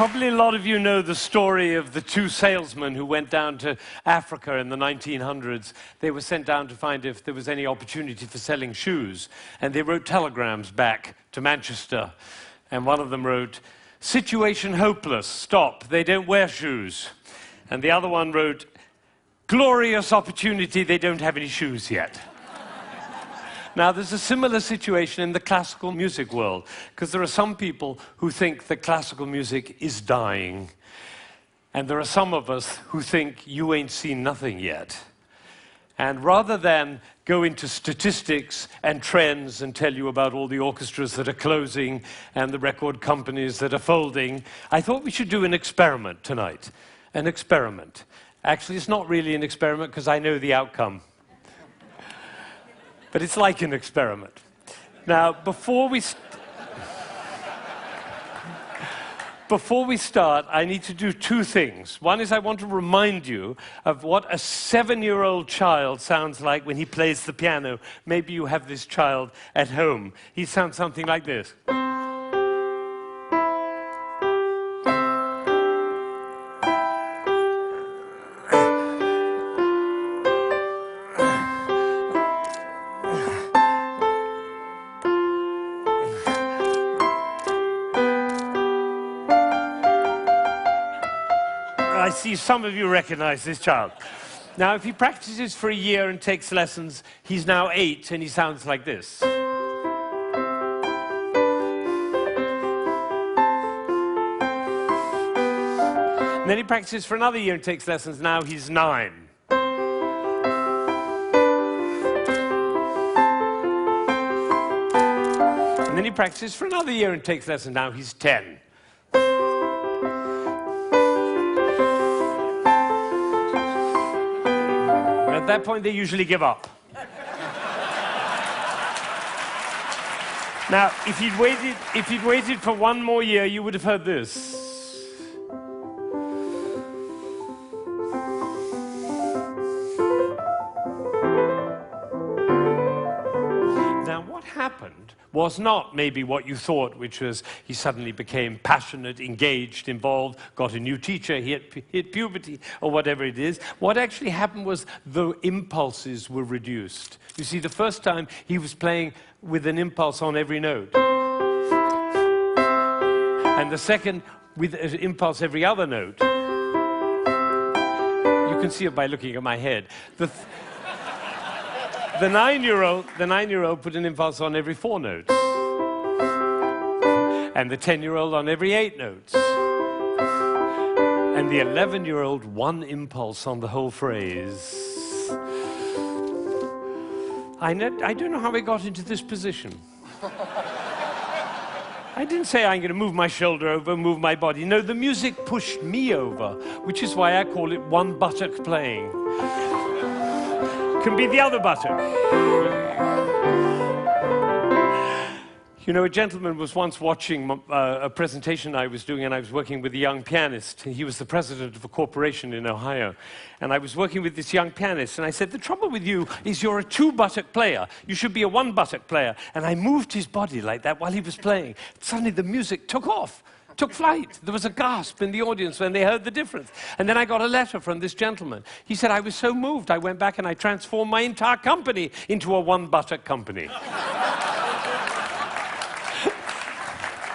Probably a lot of you know the story of the two salesmen who went down to Africa in the 1900s. They were sent down to find if there was any opportunity for selling shoes. And they wrote telegrams back to Manchester. And one of them wrote, "Situation hopeless, stop, they don't wear shoes." And the other one wrote, "Glorious opportunity, they don't have any shoes yet." Now, there's a similar situation in the classical music world, because there are some people who think that classical music is dying, and there are some of us who think you ain't seen nothing yet. And rather than go into statistics and trends and tell you about all the orchestras that are closing and the record companies that are folding, I thought we should do an experiment tonight. An experiment. Actually, it's not really an experiment because I know the outcome. But it's like an experiment. Now, before we start, I need to do two things. One is I want to remind you of what a 7-year-old child sounds like when he plays the piano. Maybe you have this child at home. He sounds something like this. I see some of you recognize this child. Now, if he practices for a year and takes lessons, he's now 8 and he sounds like this. And then he practices for another year and takes lessons, now he's 9. And then he practices for another year and takes lessons, now he's 10. At that point, they usually give up. Now, if he'd waited for one more year, you would have heard this. Now, what happened was not maybe what you thought, which was he suddenly became passionate, engaged, involved, got a new teacher, he hit puberty, or whatever it is. What actually happened was the impulses were reduced. You see, the first time he was playing with an impulse on every note. And the second, with an impulse every other note. You can see it by looking at my head. The 9-year-old put an impulse on every 4 notes. And the 10-year-old on every 8 notes. And the 11-year-old, one impulse on the whole phrase. I don't know how I got into this position. I didn't say I'm going to move my shoulder over, move my body. No, the music pushed me over, which is why I call it one buttock playing. Can be the other buttock. You know, a gentleman was once watching a presentation I was doing, and I was working with a young pianist. He was the president of a corporation in Ohio. And I was working with this young pianist, and I said, the trouble with you is you're a 2-buttock player. You should be a 1-buttock player. And I moved his body like that while he was playing. Suddenly the music took off. Took flight. There was a gasp in the audience when they heard the difference. And then I got a letter from this gentleman. He said, I was so moved, I went back and I transformed my entire company into a 1-buttock company.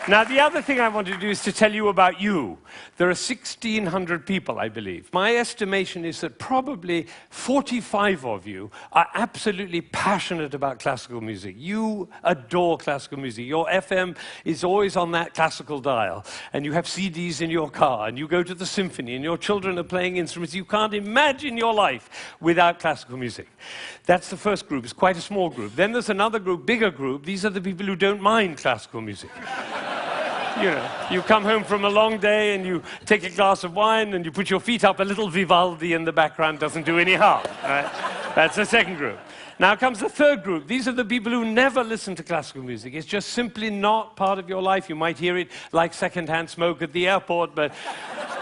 Now, the other thing I want to do is to tell you about you. There are 1,600 people, I believe. My estimation is that probably 45 of you are absolutely passionate about classical music. You adore classical music. Your FM is always on that classical dial, and you have CDs in your car, and you go to the symphony, and your children are playing instruments. You can't imagine your life without classical music. That's the first group. It's quite a small group. Then there's another group, bigger group. These are the people who don't mind classical music. You know, you come home from a long day and you take a glass of wine and you put your feet up, a little Vivaldi in the background doesn't do any harm. Right? That's the second group. Now comes the third group. These are the people who never listen to classical music. It's just simply not part of your life. You might hear it like secondhand smoke at the airport, but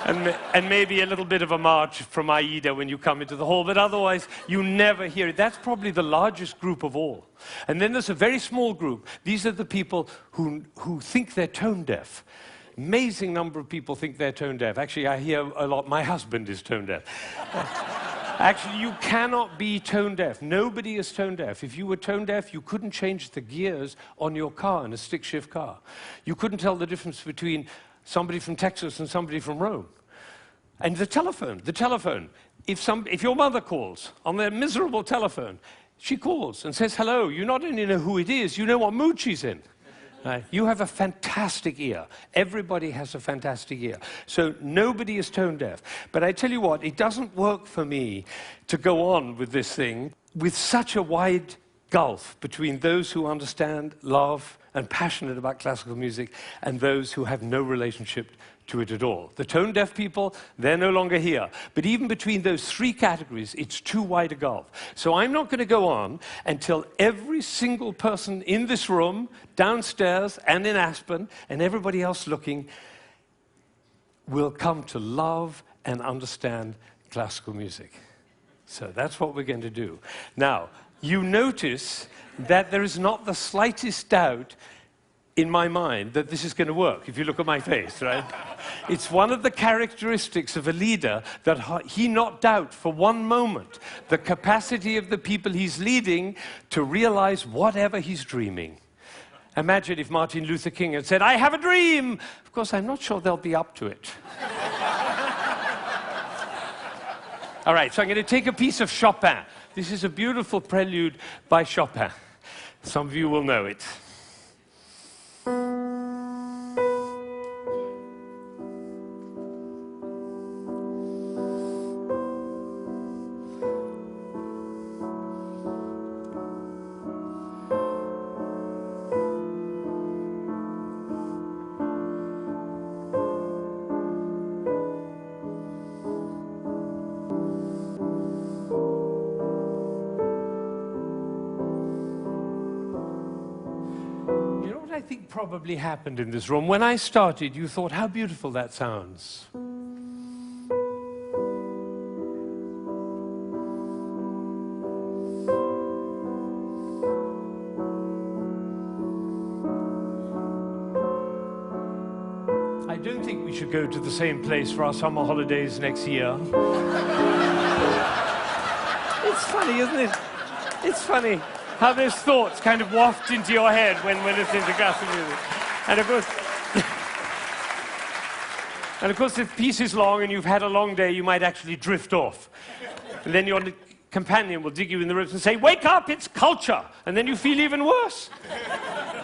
and maybe a little bit of a march from Aida when you come into the hall, but otherwise you never hear it. That's probably the largest group of all. And then there's a very small group. These are the people who think they're tone deaf. Amazing number of people think they're tone deaf. Actually, I hear a lot, my husband is tone deaf. Actually, you cannot be tone deaf. Nobody is tone deaf. If you were tone deaf, you couldn't change the gears on your car in a stick-shift car. You couldn't tell the difference between somebody from Texas and somebody from Rome. And the telephone. If your mother calls on their miserable telephone, she calls and says hello. You not only know who it is, you know what mood she's in. Right? You have a fantastic ear. Everybody has a fantastic ear. So nobody is tone deaf. But I tell you what, it doesn't work for me to go on with this thing with such a wide gulf between those who understand, love, and passionate about classical music and those who have no relationship to it at all. The tone-deaf people, they're no longer here. But even between those three categories, it's too wide a gulf. So I'm not going to go on until every single person in this room, downstairs and in Aspen, and everybody else looking, will come to love and understand classical music. So that's what we're going to do. Now, you notice that there is not the slightest doubt in my mind that this is going to work, if you look at my face, right? It's one of the characteristics of a leader that he not doubt for one moment the capacity of the people he's leading to realize whatever he's dreaming. Imagine if Martin Luther King had said, "I have a dream." Of course, I'm not sure they'll be up to it. All right, so I'm going to take a piece of Chopin. This is a beautiful prelude by Chopin. Some of you will know it. I think probably happened in this room. When I started, you thought, how beautiful that sounds. I don't think we should go to the same place for our summer holidays next year. It's funny, isn't it? It's funny how those thoughts kind of waft into your head when listening to classical music. And of course, if the piece is long and you've had a long day, you might actually drift off. And then your companion will dig you in the ribs and say, "Wake up, it's culture!" And then you feel even worse.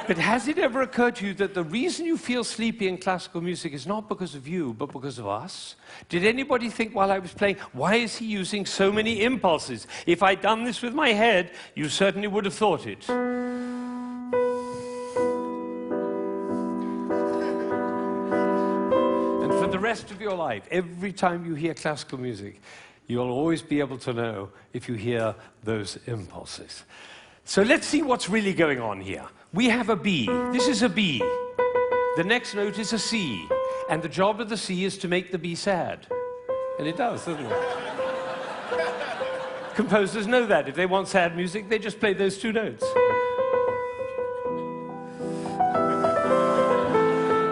But has it ever occurred to you that the reason you feel sleepy in classical music is not because of you, but because of us? Did anybody think while I was playing, why is he using so many impulses? If I'd done this with my head, you certainly would have thought it. And for the rest of your life, every time you hear classical music, you'll always be able to know if you hear those impulses. So let's see what's really going on here. We have a B. This is a B. The next note is a C. And the job of the C is to make the B sad. And it does, doesn't it? Composers know that. If they want sad music, they just play those two notes.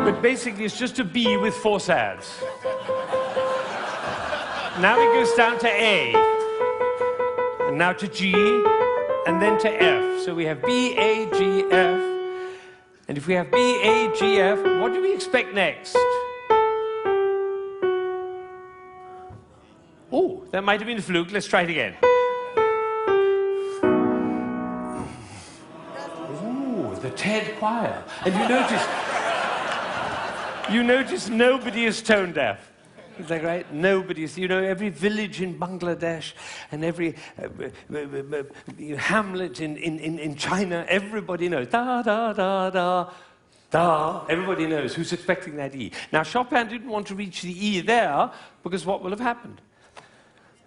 But basically, it's just a B with four sads. Now it goes down to A. And now to G. And then to F. So we have B, A, G, F. And if we have B, A, G, F, what do we expect next? Oh, that might have been a fluke. Let's try it again. Ooh, the TED choir. And you notice nobody is tone deaf. Is that right? Nobody's, every village in Bangladesh and every hamlet in China, everybody knows. Da, da, da, da, da. Everybody knows who's expecting that E. Now, Chopin didn't want to reach the E there because what will have happened?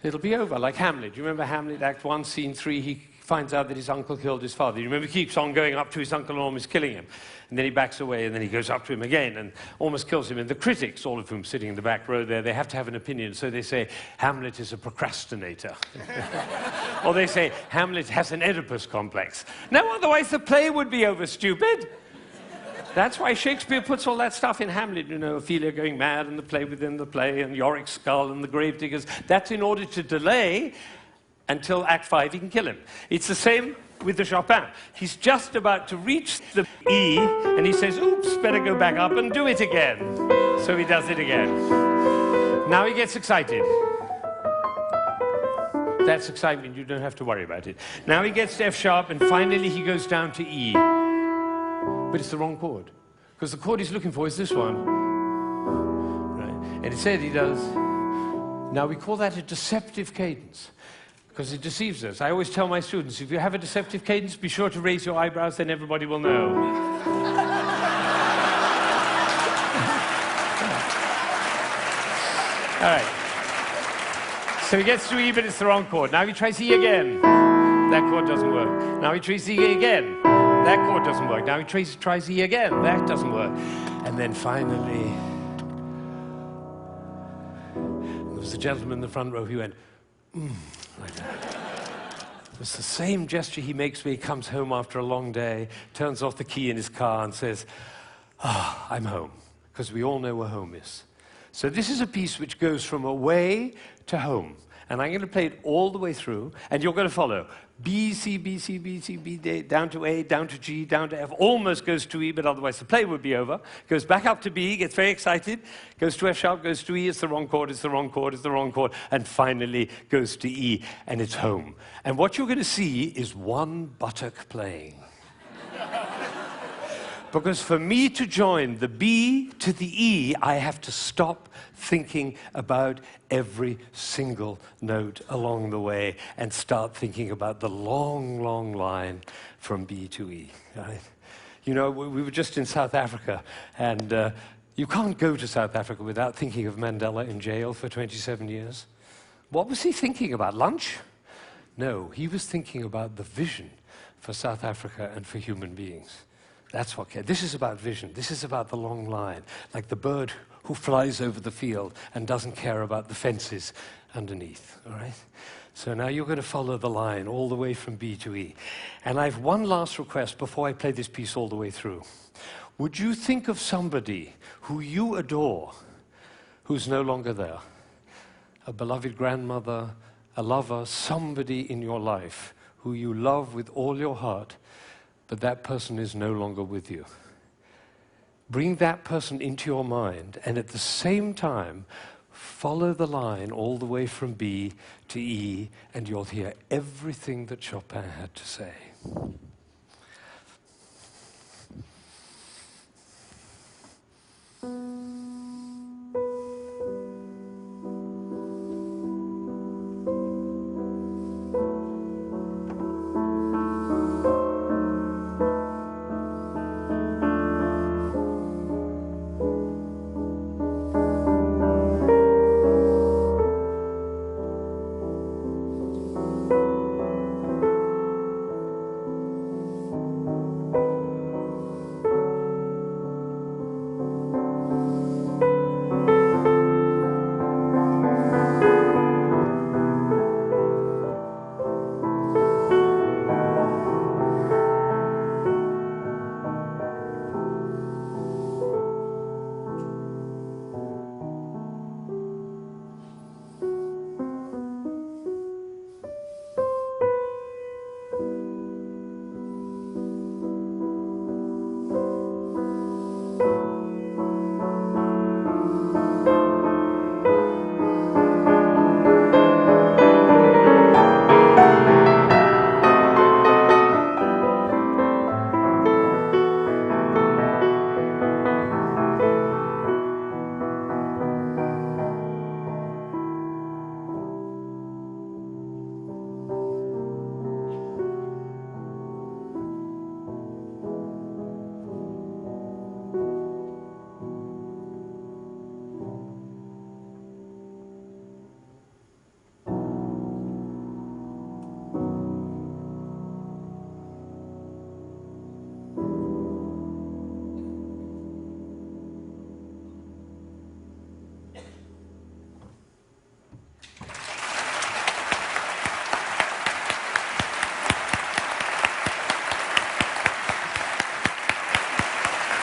It'll be over, like Hamlet. You remember Hamlet, Act 1, Scene 3? He finds out that his uncle killed his father. You remember he keeps on going up to his uncle and almost killing him. And then he backs away, and then he goes up to him again and almost kills him. And the critics, all of whom sitting in the back row there, they have to have an opinion. So they say, Hamlet is a procrastinator. Or they say, Hamlet has an Oedipus complex. No, otherwise the play would be over, stupid. That's why Shakespeare puts all that stuff in Hamlet, you know, Ophelia going mad and the play within the play and Yorick's skull and the gravediggers. That's in order to delay until Act 5 he can kill him. It's the same with the Chopin. He's just about to reach the E and he says, oops, better go back up and do it again. So he does it again. Now he gets excited. That's excitement, you don't have to worry about it. Now he gets to F sharp and finally he goes down to E. But it's the wrong chord. Because the chord he's looking for is this one. Right? And instead he does. Now we call that a deceptive cadence. Because it deceives us. I always tell my students, if you have a deceptive cadence, be sure to raise your eyebrows, then everybody will know. All right. So he gets to E, but it's the wrong chord. Now he tries E again. That chord doesn't work. Now he tries E again. That chord doesn't work. Now he tries E again. That doesn't work. And then finally, there was a gentleman in the front row who went, like that. It was the same gesture he makes when he comes home after a long day, turns off the key in his car and says, I'm home. Because we all know where home is. So this is a piece which goes from away to home. And I'm going to play it all the way through, and you're going to follow. B, C, B, C, B, C, B, D, down to A, down to G, down to F, almost goes to E, but otherwise the play would be over. Goes back up to B, gets very excited, goes to F sharp, goes to E, it's the wrong chord, it's the wrong chord, it's the wrong chord, and finally goes to E, and it's home. And what you're going to see is one buttock playing. Because for me to join the B to the E, I have to stop thinking about every single note along the way and start thinking about the long, long line from B to E. Right? You know, we were just in South Africa, and you can't go to South Africa without thinking of Mandela in jail for 27 years. What was he thinking about? Lunch? No, he was thinking about the vision for South Africa and for human beings. That's what cares. This is about vision. This is about the long line, like the bird who flies over the field and doesn't care about the fences underneath, all right? So now you're going to follow the line all the way from B to E. And I have one last request before I play this piece all the way through. Would you think of somebody who you adore who's no longer there? A beloved grandmother, a lover, somebody in your life who you love with all your heart, but that person is no longer with you. Bring that person into your mind, and at the same time, follow the line all the way from B to E, and you'll hear everything that Chopin had to say.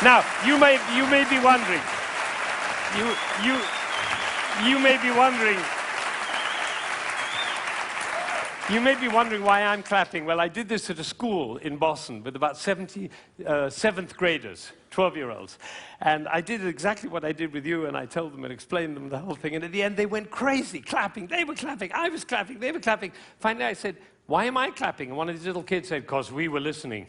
Now, you may be wondering, you may be wondering, why I'm clapping. Well, I did this at a school in Boston with about 70 seventh graders, 12-year-olds. And I did exactly what I did with you, and I told them and explained them the whole thing. And at the end, they went crazy, clapping. They were clapping, I was clapping, they were clapping. Finally, I said, why am I clapping? And one of these little kids said, because we were listening.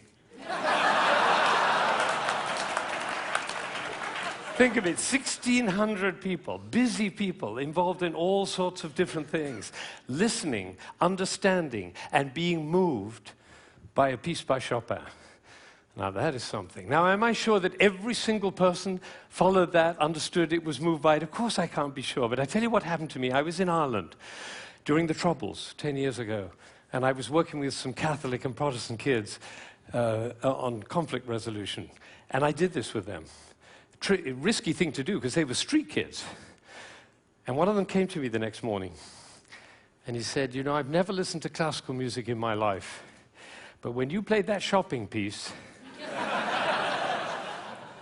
Think of it, 1,600 people, busy people, involved in all sorts of different things, listening, understanding, and being moved by a piece by Chopin. Now, that is something. Now, am I sure that every single person followed that, understood it, was moved by it? Of course I can't be sure, but I tell you what happened to me. I was in Ireland during the Troubles 10 years ago, and I was working with some Catholic and Protestant kids on conflict resolution, and I did this with them. Risky thing to do, because they were street kids. And one of them came to me the next morning, and he said, you know, I've never listened to classical music in my life, but when you played that shopping piece,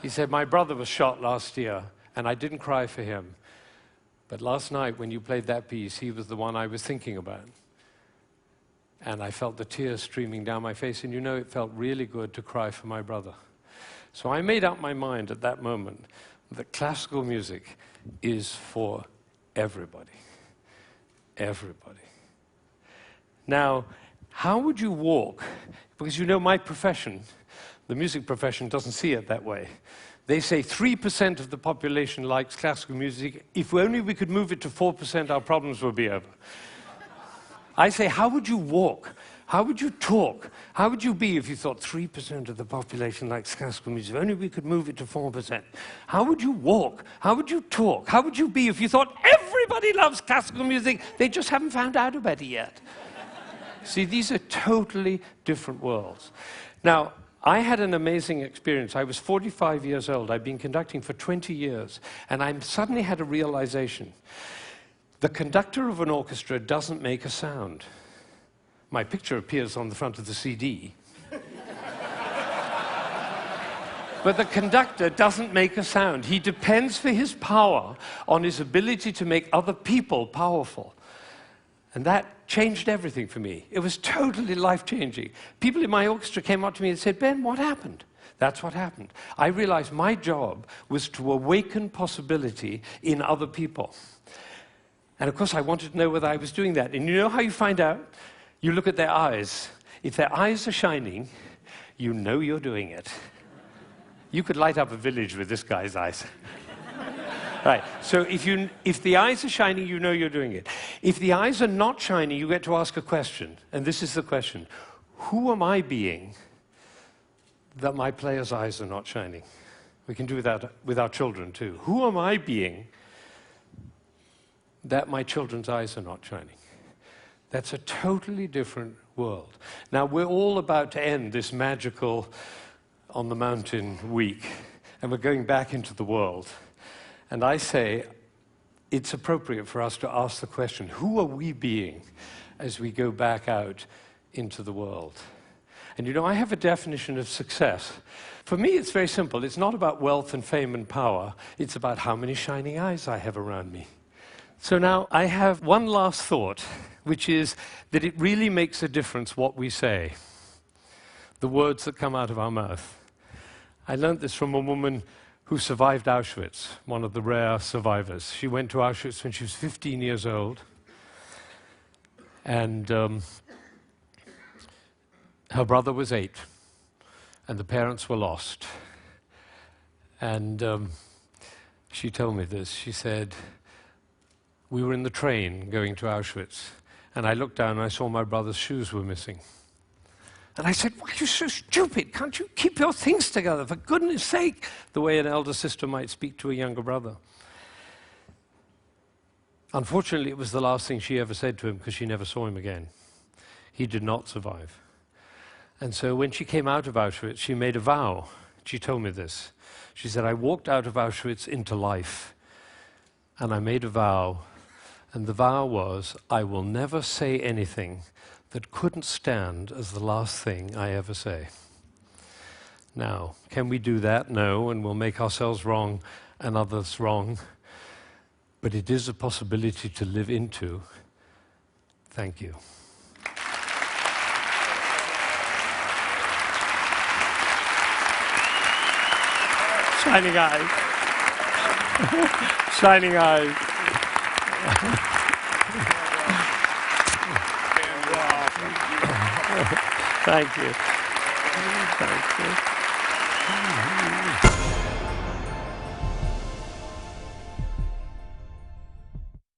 he said, my brother was shot last year, and I didn't cry for him. But last night, when you played that piece, he was the one I was thinking about. And I felt the tears streaming down my face, and you know, it felt really good to cry for my brother. So I made up my mind at that moment that classical music is for everybody. Everybody. Now, how would you walk? Because you know my profession, the music profession, doesn't see it that way. They say 3% of the population likes classical music. If only we could move it to 4%, our problems would be over. I say, how would you walk? How would you talk? How would you be if you thought 3% of the population likes classical music? If only we could move it to 4%. How would you walk? How would you talk? How would you be if you thought everybody loves classical music? They just haven't found out about it yet. See, these are totally different worlds. Now, I had an amazing experience. I was 45 years old. I'd been conducting for 20 years, and I suddenly had a realization. The conductor of an orchestra doesn't make a sound. My picture appears on the front of the CD. But the conductor doesn't make a sound. He depends for his power on his ability to make other people powerful. And that changed everything for me. It was totally life-changing. People in my orchestra came up to me and said, Ben, what happened? That's what happened. I realized my job was to awaken possibility in other people. And of course, I wanted to know whether I was doing that. And you know how you find out? You look at their eyes. If their eyes are shining, you know you're doing it. You could light up a village with this guy's eyes. Right, so if the eyes are shining, you know you're doing it. If the eyes are not shining, you get to ask a question. And this is the question. Who am I being that my player's eyes are not shining? We can do that with our children too. Who am I being that my children's eyes are not shining? That's a totally different world. Now, we're all about to end this magical on the mountain week, and we're going back into the world. And I say it's appropriate for us to ask the question, who are we being as we go back out into the world? And you know, I have a definition of success. For me, it's very simple. It's not about wealth and fame and power. It's about how many shining eyes I have around me. So now I have one last thought, which is that it really makes a difference what we say, the words that come out of our mouth. I learned this from a woman who survived Auschwitz, one of the rare survivors. She went to Auschwitz when she was 15 years old, and her brother was 8, and the parents were lost. And she told me this. She said, we were in the train going to Auschwitz, and I looked down and I saw my brother's shoes were missing. And I said, why are you so stupid? Can't you keep your things together, for goodness sake? The way an elder sister might speak to a younger brother. Unfortunately, it was the last thing she ever said to him, because she never saw him again. He did not survive. And so when she came out of Auschwitz, she made a vow. She told me this. She said, I walked out of Auschwitz into life, and I made a vow. And the vow was, I will never say anything that couldn't stand as the last thing I ever say. Now, can we do that? No, and we'll make ourselves wrong and others wrong. But it is a possibility to live into. Thank you. Shining eyes. Shining eyes. Thank you. Thank you.